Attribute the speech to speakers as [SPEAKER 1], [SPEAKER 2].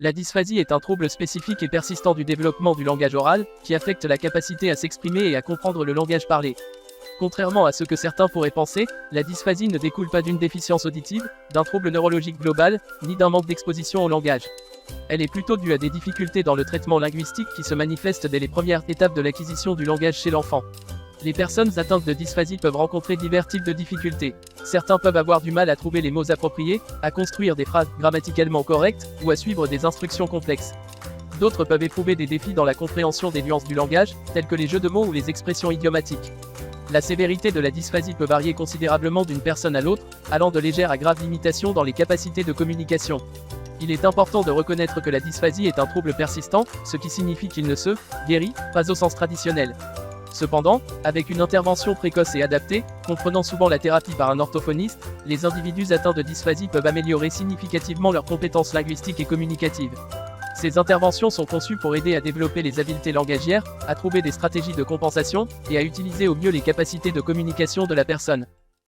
[SPEAKER 1] La dysphasie est un trouble spécifique et persistant du développement du langage oral, qui affecte la capacité à s'exprimer et à comprendre le langage parlé. Contrairement à ce que certains pourraient penser, la dysphasie ne découle pas d'une déficience auditive, d'un trouble neurologique global, ni d'un manque d'exposition au langage. Elle est plutôt due à des difficultés dans le traitement linguistique qui se manifestent dès les premières étapes de l'acquisition du langage chez l'enfant. Les personnes atteintes de dysphasie peuvent rencontrer divers types de difficultés. Certains peuvent avoir du mal à trouver les mots appropriés, à construire des phrases grammaticalement correctes, ou à suivre des instructions complexes. D'autres peuvent éprouver des défis dans la compréhension des nuances du langage, tels que les jeux de mots ou les expressions idiomatiques. La sévérité de la dysphasie peut varier considérablement d'une personne à l'autre, allant de légères à graves limitations dans les capacités de communication. Il est important de reconnaître que la dysphasie est un trouble persistant, ce qui signifie qu'il ne se guérit pas au sens traditionnel. Cependant, avec une intervention précoce et adaptée, comprenant souvent la thérapie par un orthophoniste, les individus atteints de dysphasie peuvent améliorer significativement leurs compétences linguistiques et communicatives. Ces interventions sont conçues pour aider à développer les habiletés langagières, à trouver des stratégies de compensation, et à utiliser au mieux les capacités de communication de la personne.